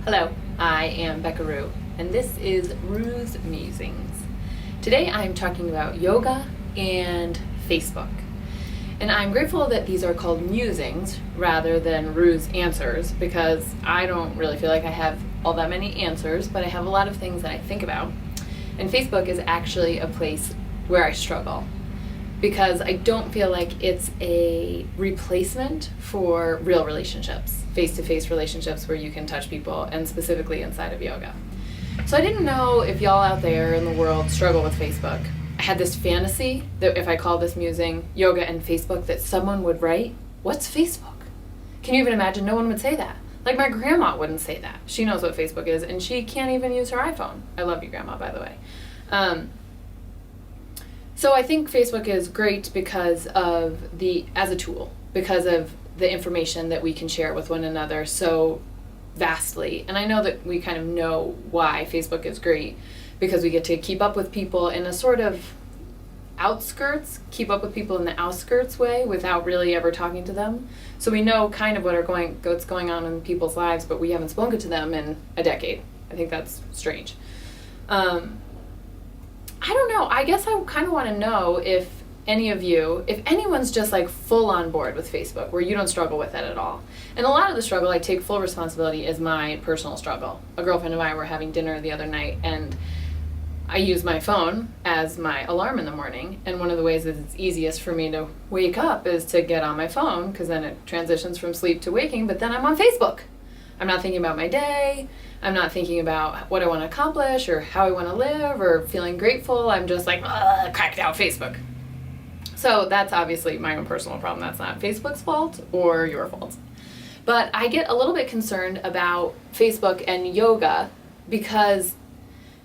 Hello, I am Becca and this is Rue's Musings. Today I'm talking about yoga and Facebook. And I'm grateful that these are called musings rather than Rue's answers, because I don't really feel like I have all that many answers, but I have a lot of things that I think about. And Facebook is actually a place where I struggle, because I don't feel like it's a replacement for real relationships, face-to-face relationships where you can touch people, and specifically inside of yoga. So I didn't know if y'all out there in the world struggle with Facebook. I had this fantasy that if I called this musing yoga and Facebook, that someone would write, "What's Facebook?" Can you even imagine? No one would say that. Like, my grandma wouldn't say that. She knows what Facebook is, and she can't even use her iPhone. I love you, Grandma, by the way. So I think Facebook is great because of as a tool, because of the information that we can share with one another so vastly. And I know that we kind of know why Facebook is great, because we get to keep up with people in a sort of keep up with people in the outskirts way without really ever talking to them. So we know kind of what's going on in people's lives, but we haven't spoken to them in a decade. I think that's strange. I don't know. I guess I kind of want to know if anyone's just like full on board with Facebook, where you don't struggle with it at all. And a lot of the struggle, I take full responsibility, is my personal struggle. A girlfriend and I were having dinner the other night, and I use my phone as my alarm in the morning. And one of the ways that it's easiest for me to wake up is to get on my phone, because then it transitions from sleep to waking, but then I'm on Facebook. I'm not thinking about my day. I'm not thinking about what I want to accomplish or how I want to live or feeling grateful. I'm just like, cracked out Facebook. So that's obviously my own personal problem. That's not Facebook's fault or your fault. But I get a little bit concerned about Facebook and yoga, because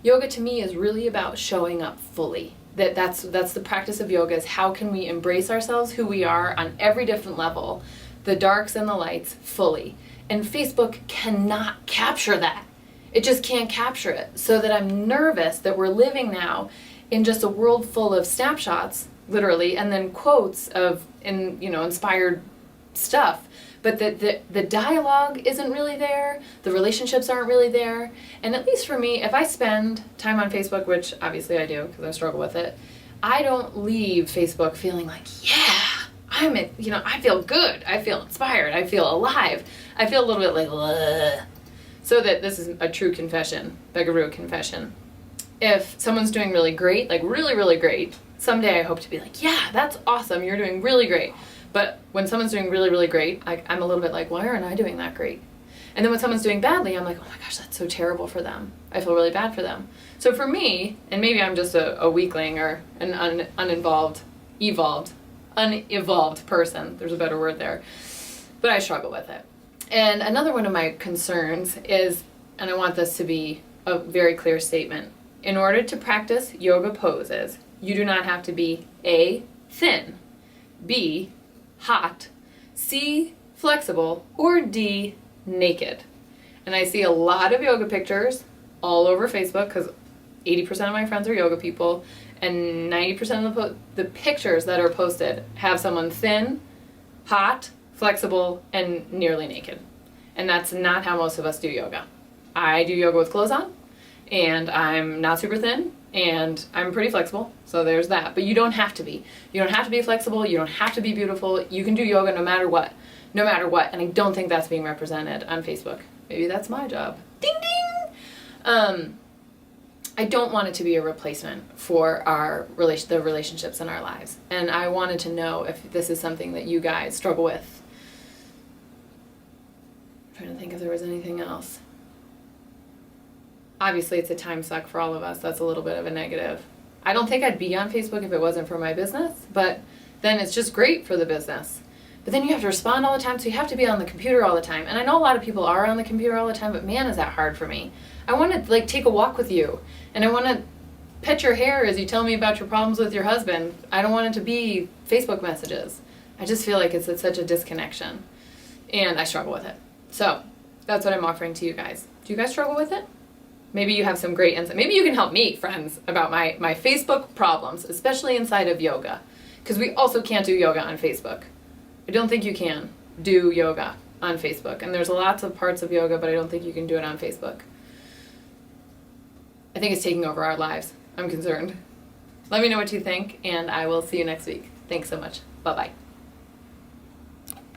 yoga to me is really about showing up fully. That's the practice of yoga, is how can we embrace ourselves, who we are on every different level, the darks and the lights, fully. And Facebook cannot capture that. It just can't capture it. So that I'm nervous that we're living now in just a world full of snapshots, literally, and then quotes of inspired stuff. But the dialogue isn't really there. The relationships aren't really there. And at least for me, if I spend time on Facebook, which obviously I do because I struggle with it, I don't leave Facebook feeling like, I feel good. I feel inspired. I feel alive. I feel a little bit like, ugh. So that this is a true confession, Becca confession. If someone's doing really great, like really, really great, someday I hope to be like, yeah, that's awesome. You're doing really great. But when someone's doing really, really great, I'm a little bit like, why aren't I doing that great? And then when someone's doing badly, I'm like, oh my gosh, that's so terrible for them. I feel really bad for them. So for me, and maybe I'm just a weakling or an unevolved person, there's a better word there, but I struggle with it. And another one of my concerns is, and I want this to be a very clear statement, in order to practice yoga poses, you do not have to be A, thin, B, hot, C, flexible, or D, naked. And I see a lot of yoga pictures all over Facebook, because 80% of my friends are yoga people, and 90% of the pictures that are posted have someone thin, hot, flexible, and nearly naked. And that's not how most of us do yoga. I do yoga with clothes on, and I'm not super thin, and I'm pretty flexible, so there's that. But you don't have to be. You don't have to be flexible, you don't have to be beautiful. You can do yoga no matter what. No matter what. And I don't think that's being represented on Facebook. Maybe that's my job. Ding ding! I don't want it to be a replacement for the relationships in our lives. And I wanted to know if this is something that you guys struggle with. I'm trying to think if there was anything else. Obviously, it's a time suck for all of us. That's a little bit of a negative. I don't think I'd be on Facebook if it wasn't for my business, but then it's just great for the business. But then you have to respond all the time, so you have to be on the computer all the time. And I know a lot of people are on the computer all the time, but man, is that hard for me. I want to take a walk with you, and I want to pet your hair as you tell me about your problems with your husband. I don't want it to be Facebook messages. I just feel like it's such a disconnection, and I struggle with it. So that's what I'm offering to you guys. Do you guys struggle with it? Maybe you have some great insight. Maybe you can help me, friends, about my Facebook problems, especially inside of yoga. Because we also can't do yoga on Facebook. I don't think you can do yoga on Facebook. And there's lots of parts of yoga, but I don't think you can do it on Facebook. I think it's taking over our lives. I'm concerned. Let me know what you think, and I will see you next week. Thanks so much. Bye-bye.